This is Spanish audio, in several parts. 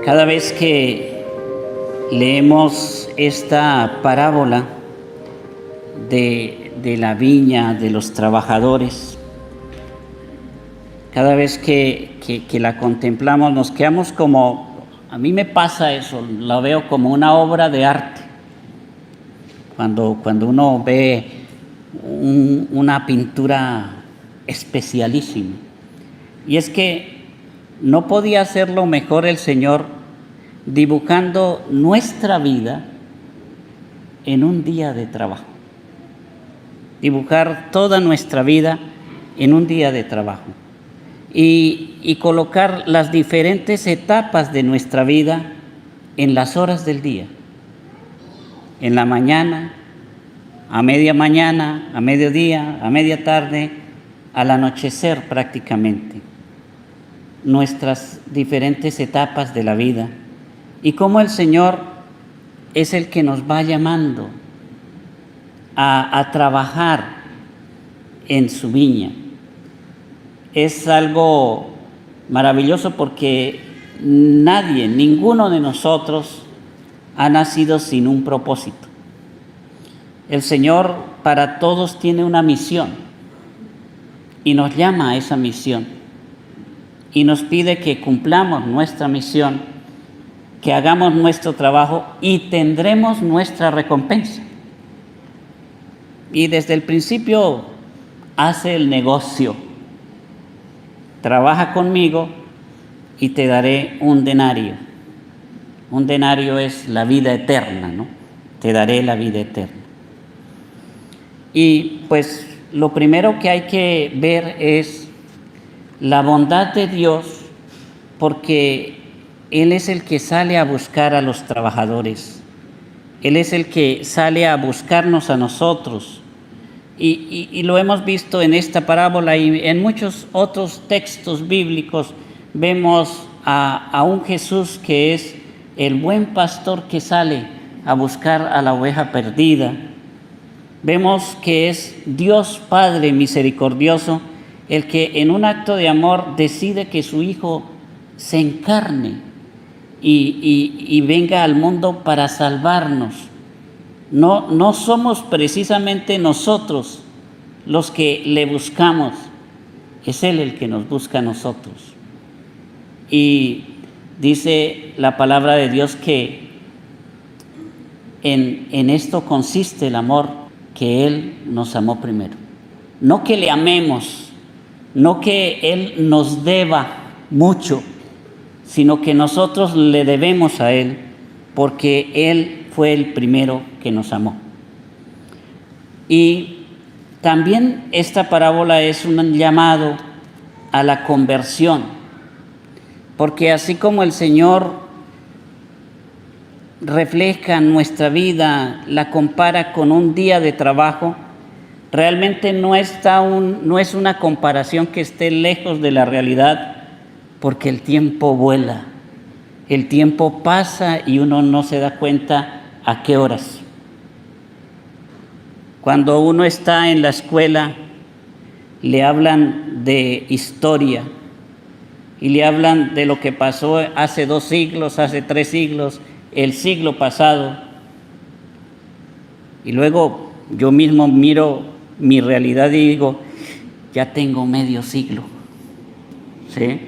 Cada vez que leemos esta parábola de la viña, de los trabajadores, cada vez que la contemplamos nos quedamos como, a mí me pasa eso, la veo como una obra de arte. Cuando uno ve una pintura especialísima. Y es que no podía hacerlo mejor el Señor dibujando nuestra vida en un día de trabajo. Dibujar toda nuestra vida en un día de trabajo. Y colocar las diferentes etapas de nuestra vida en las horas del día. En la mañana, a media mañana, a mediodía, a media tarde, al anochecer prácticamente. Nuestras diferentes etapas de la vida. Y cómo el Señor es el que nos va llamando a trabajar en su viña. Es algo maravilloso porque ninguno de nosotros ha nacido sin un propósito. El Señor para todos tiene una misión y nos llama a esa misión y nos pide que cumplamos nuestra misión, que hagamos nuestro trabajo y tendremos nuestra recompensa. Y desde el principio hace el negocio. Trabaja conmigo y te daré un denario. Un denario es la vida eterna, ¿no? Te daré la vida eterna. Y pues lo primero que hay que ver es la bondad de Dios, porque Él es el que sale a buscar a los trabajadores. Él es el que sale a buscarnos a nosotros. Y lo hemos visto en esta parábola y en muchos otros textos bíblicos. Vemos a un Jesús que es el buen pastor que sale a buscar a la oveja perdida. Vemos que es Dios Padre misericordioso el que en un acto de amor decide que su Hijo se encarne y venga al mundo para salvarnos. No somos precisamente nosotros los que le buscamos, es Él el que nos busca a nosotros. Y dice la palabra de Dios que en esto consiste el amor, que Él nos amó primero. No que le amemos, no que Él nos deba mucho, sino que nosotros le debemos a Él, porque Él fue el primero que nos amó. Y también esta parábola es un llamado a la conversión, porque así como el Señor refleja nuestra vida, la compara con un día de trabajo, realmente no es una comparación que esté lejos de la realidad, porque el tiempo vuela, el tiempo pasa y uno no se da cuenta a qué horas. Cuando uno está en la escuela, le hablan de historia y le hablan de lo que pasó hace 2 siglos, hace 3 siglos, el siglo pasado. Y luego yo mismo miro mi realidad y digo, ya tengo medio siglo, ¿sí?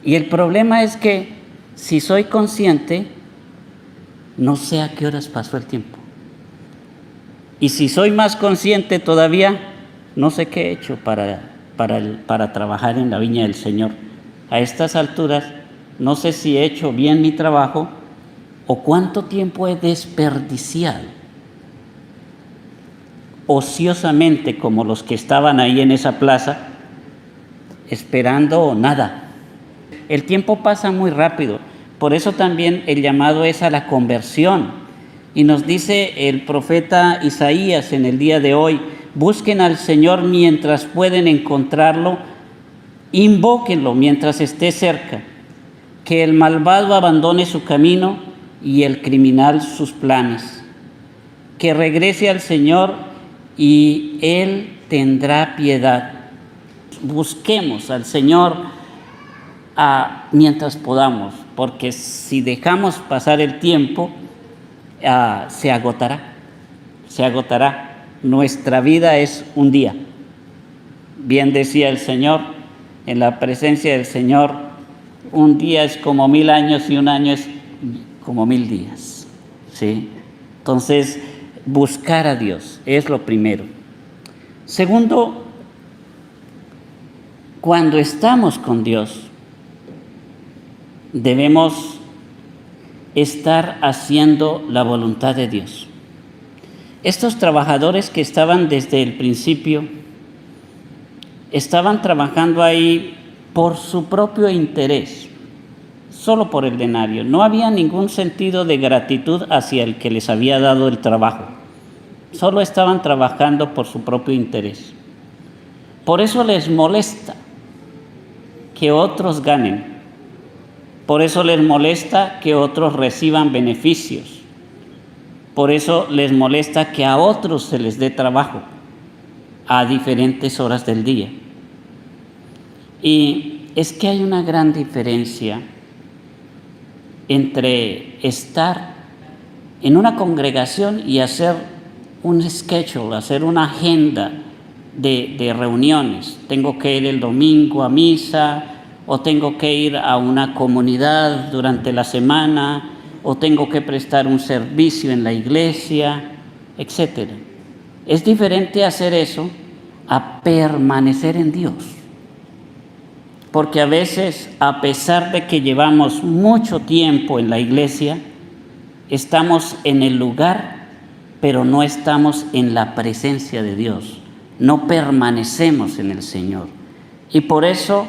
Y el problema es que si soy consciente, no sé a qué horas pasó el tiempo. Y si soy más consciente todavía, no sé qué he hecho para trabajar en la viña del Señor. A estas alturas, no sé si he hecho bien mi trabajo o cuánto tiempo he desperdiciado ociosamente, como los que estaban ahí en esa plaza, esperando nada. El tiempo pasa muy rápido, por eso también el llamado es a la conversión. Y nos dice el profeta Isaías en el día de hoy, busquen al Señor mientras pueden encontrarlo, invóquenlo mientras esté cerca, que el malvado abandone su camino y el criminal sus planes, que regrese al Señor y Él tendrá piedad. Busquemos al Señor mientras podamos. porque si dejamos pasar el tiempo, se agotará. Nuestra vida es un día. Bien decía el Señor, en la presencia del Señor, un día es como 1000 años y un año es como 1000 días. ¿Sí? Entonces, buscar a Dios es lo primero. Segundo, cuando estamos con Dios, debemos estar haciendo la voluntad de Dios. Estos trabajadores que estaban desde el principio, estaban trabajando ahí por su propio interés, solo por el denario. No había ningún sentido de gratitud hacia el que les había dado el trabajo. Solo estaban trabajando por su propio interés. Por eso les molesta que otros ganen. Por eso les molesta que otros reciban beneficios. Por eso les molesta que a otros se les dé trabajo a diferentes horas del día. Y es que hay una gran diferencia entre estar en una congregación y hacer un schedule, hacer una agenda de reuniones. Tengo que ir el domingo a misa, o tengo que ir a una comunidad durante la semana, o tengo que prestar un servicio en la iglesia, etc. Es diferente hacer eso a permanecer en Dios. Porque a veces, a pesar de que llevamos mucho tiempo en la iglesia, estamos en el lugar, pero no estamos en la presencia de Dios. No permanecemos en el Señor. Y por eso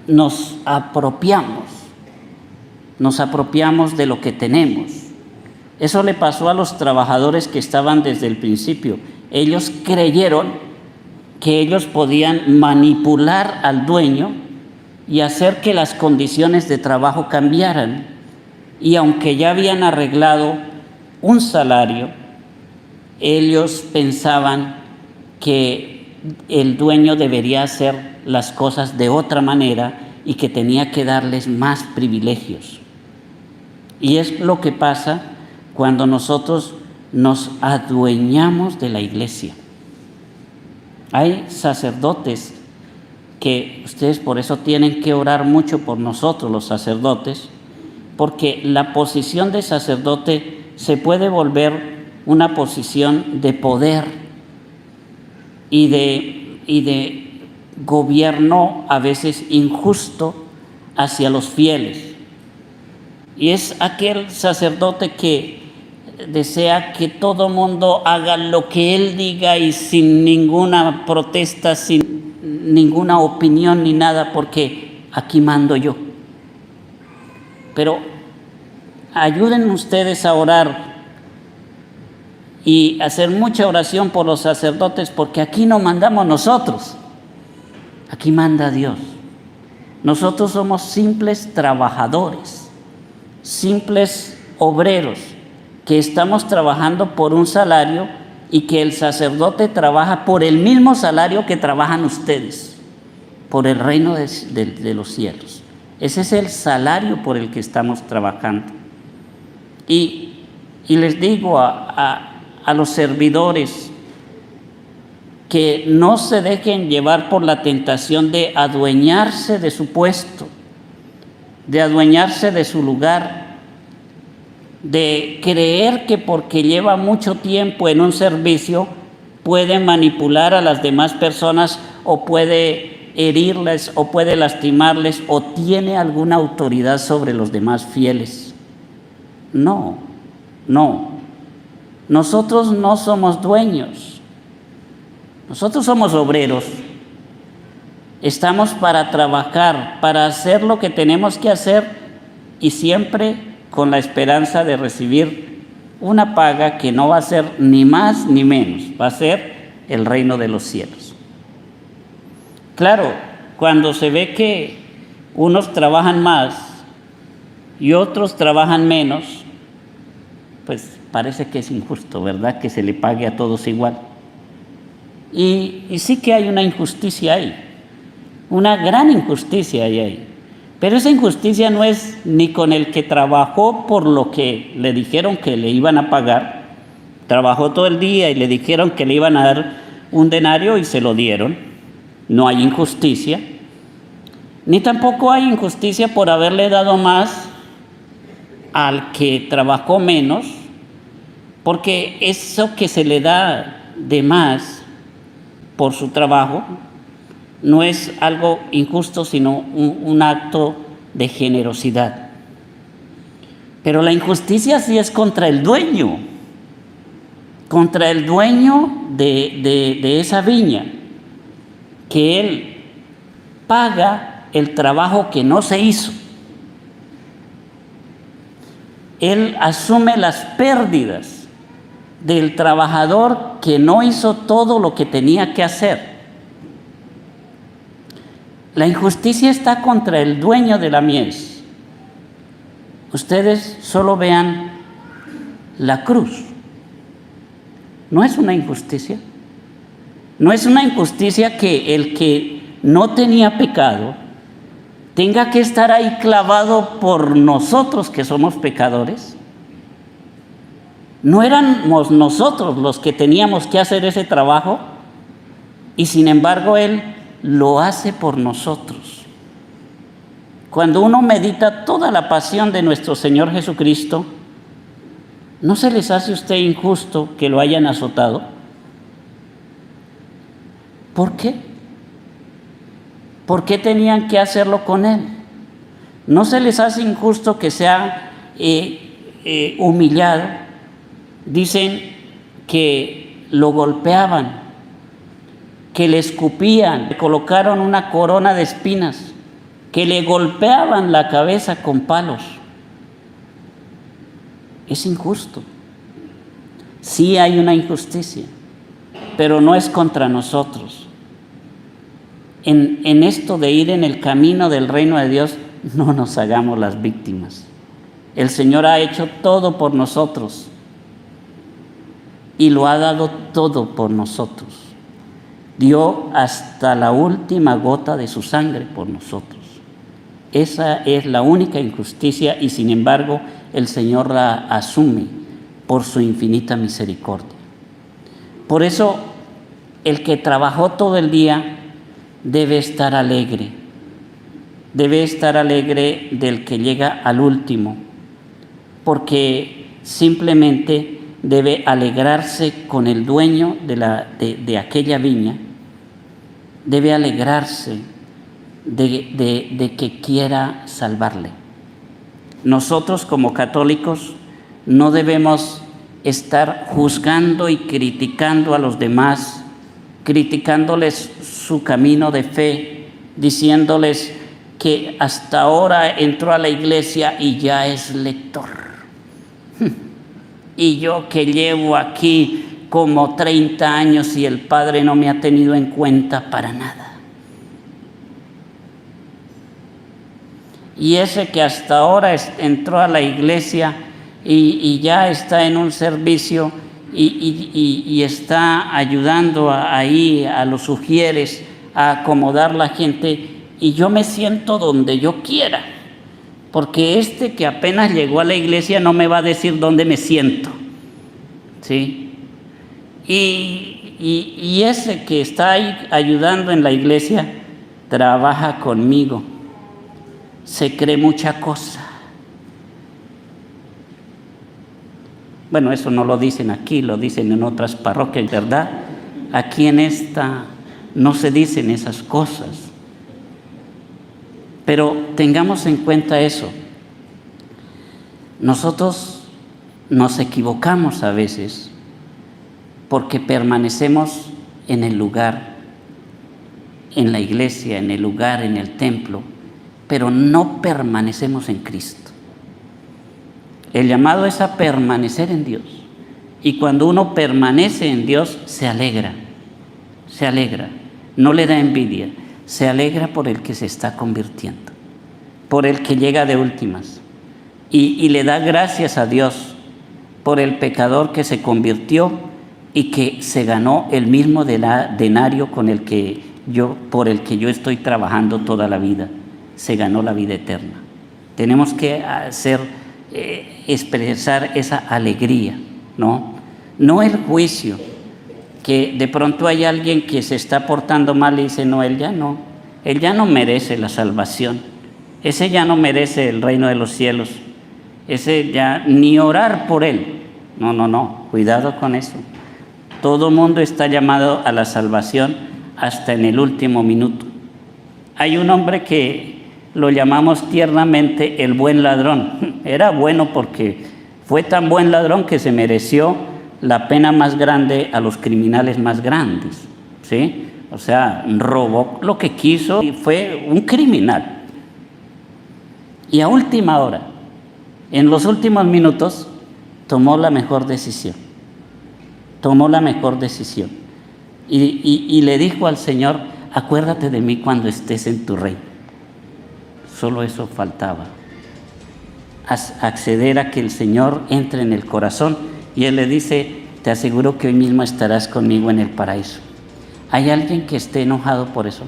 nos apropiamos de lo que tenemos. Eso le pasó a los trabajadores que estaban desde el principio. Ellos creyeron que ellos podían manipular al dueño y hacer que las condiciones de trabajo cambiaran. Y aunque ya habían arreglado un salario, ellos pensaban que el dueño debería hacer las cosas de otra manera y que tenía que darles más privilegios. Y es lo que pasa cuando nosotros nos adueñamos de la iglesia. Hay sacerdotes que ustedes por eso tienen que orar mucho por nosotros, los sacerdotes, porque la posición de sacerdote se puede volver una posición de poder y de gobierno a veces injusto hacia los fieles. Y es aquel sacerdote que desea que todo mundo haga lo que él diga y sin ninguna protesta, sin ninguna opinión ni nada, porque aquí mando yo. Pero ayuden ustedes a orar y hacer mucha oración por los sacerdotes, porque aquí no mandamos nosotros, aquí manda Dios. Nosotros somos simples trabajadores, simples obreros, que estamos trabajando por un salario y que el sacerdote trabaja por el mismo salario que trabajan ustedes, por el reino de los cielos. Ese es el salario por el que estamos trabajando. Y les digo a los servidores que no se dejen llevar por la tentación de adueñarse de su puesto, de adueñarse de su lugar, de creer que porque lleva mucho tiempo en un servicio puede manipular a las demás personas o puede herirles o puede lastimarles o tiene alguna autoridad sobre los demás fieles. No. Nosotros no somos dueños. Nosotros somos obreros. Estamos para trabajar, para hacer lo que tenemos que hacer y siempre con la esperanza de recibir una paga que no va a ser ni más ni menos, va a ser el reino de los cielos. Claro, cuando se ve que unos trabajan más y otros trabajan menos, pues parece que es injusto, ¿verdad? Que se le pague a todos igual. Y sí que hay una injusticia ahí, una gran injusticia ahí. Pero esa injusticia no es ni con el que trabajó por lo que le dijeron que le iban a pagar. Trabajó todo el día y le dijeron que le iban a dar un denario y se lo dieron. No hay injusticia. Ni tampoco hay injusticia por haberle dado más al que trabajó menos, porque eso que se le da de más por su trabajo no es algo injusto, sino un acto de generosidad. Pero la injusticia sí es contra el dueño de esa viña, que él paga el trabajo que no se hizo. Él asume las pérdidas del trabajador que no hizo todo lo que tenía que hacer. La injusticia está contra el dueño de la mies. Ustedes solo vean la cruz. ¿No es una injusticia? ¿No es una injusticia que el que no tenía pecado tenga que estar ahí clavado por nosotros que somos pecadores? ¿No éramos nosotros los que teníamos que hacer ese trabajo? Y sin embargo Él lo hace por nosotros. Cuando uno medita toda la pasión de nuestro Señor Jesucristo, ¿no se les hace a usted injusto que lo hayan azotado? ¿Por qué? ¿Por qué tenían que hacerlo con Él? ¿No se les hace injusto que sea humillado? Dicen que lo golpeaban, que le escupían, le colocaron una corona de espinas, que le golpeaban la cabeza con palos. Es injusto. Sí hay una injusticia, pero no es contra nosotros. En esto de ir en el camino del reino de Dios, no nos hagamos las víctimas. El Señor ha hecho todo por nosotros y lo ha dado todo por nosotros. Dio hasta la última gota de su sangre por nosotros. Esa es la única injusticia y sin embargo el Señor la asume por su infinita misericordia. Por eso el que trabajó todo el día debe estar alegre del que llega al último, porque simplemente debe alegrarse con el dueño de aquella viña, debe alegrarse de que quiera salvarle. Nosotros como católicos no debemos estar juzgando y criticando a los demás, criticándoles su camino de fe, diciéndoles que hasta ahora entró a la iglesia y ya es lector. Y yo que llevo aquí como 30 años y el Padre no me ha tenido en cuenta para nada. Y ese que hasta ahora entró a la iglesia y ya está en un servicio y está ayudando ahí a los sugieres a acomodar la gente, y yo me siento donde yo quiera, porque este que apenas llegó a la iglesia no me va a decir dónde me siento, ¿sí? Y ese que está ahí ayudando en la iglesia trabaja conmigo, se cree mucha cosa. Bueno, eso no lo dicen aquí, lo dicen en otras parroquias, ¿verdad? Aquí en esta no se dicen esas cosas. Pero tengamos en cuenta eso. Nosotros nos equivocamos a veces porque permanecemos en el lugar, en la iglesia, en el lugar, en el templo, pero no permanecemos en Cristo. El llamado es a permanecer en Dios. Y cuando uno permanece en Dios, se alegra, no le da envidia, se alegra por el que se está convirtiendo, por el que llega de últimas. Y le da gracias a Dios por el pecador que se convirtió y que se ganó el mismo denario por el que yo estoy trabajando toda la vida. se ganó la vida eterna. Tenemos que expresar esa alegría, ¿no? No el juicio, que de pronto hay alguien que se está portando mal y dice, no, él ya no merece la salvación, ese ya no merece el reino de los cielos, ese ya ni orar por él. No, cuidado con eso. Todo mundo está llamado a la salvación hasta en el último minuto. Hay un hombre que lo llamamos tiernamente el buen ladrón. Era bueno porque fue tan buen ladrón que se mereció la pena más grande a los criminales más grandes, ¿sí? O sea, robó lo que quiso y fue un criminal. Y a última hora, en los últimos minutos, tomó la mejor decisión. Y le dijo al Señor, acuérdate de mí cuando estés en tu reino. Solo eso faltaba. Acceder a que el Señor entre en el corazón. Y Él le dice, te aseguro que hoy mismo estarás conmigo en el paraíso. ¿Hay alguien que esté enojado por eso?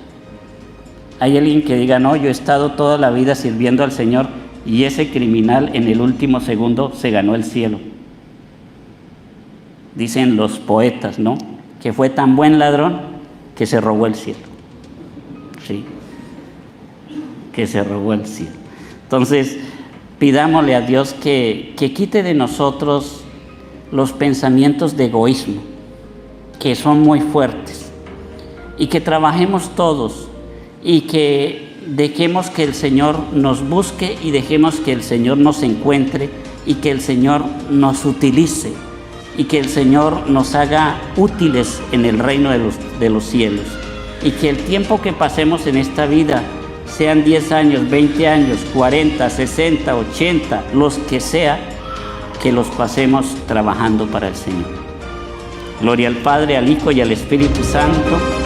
¿Hay alguien que diga, no, yo he estado toda la vida sirviendo al Señor y ese criminal en el último segundo se ganó el cielo? Dicen los poetas, ¿no? Que fue tan buen ladrón que se robó el cielo. Sí, que se robó el cielo. Entonces, pidámosle a Dios que quite de nosotros los pensamientos de egoísmo, que son muy fuertes, y que trabajemos todos, y que dejemos que el Señor nos busque y dejemos que el Señor nos encuentre y que el Señor nos utilice y que el Señor nos haga útiles en el reino de los cielos, y que el tiempo que pasemos en esta vida, sean 10 años, 20 años, 40, 60, 80, los que sea, que los pasemos trabajando para el Señor. Gloria al Padre, al Hijo y al Espíritu Santo.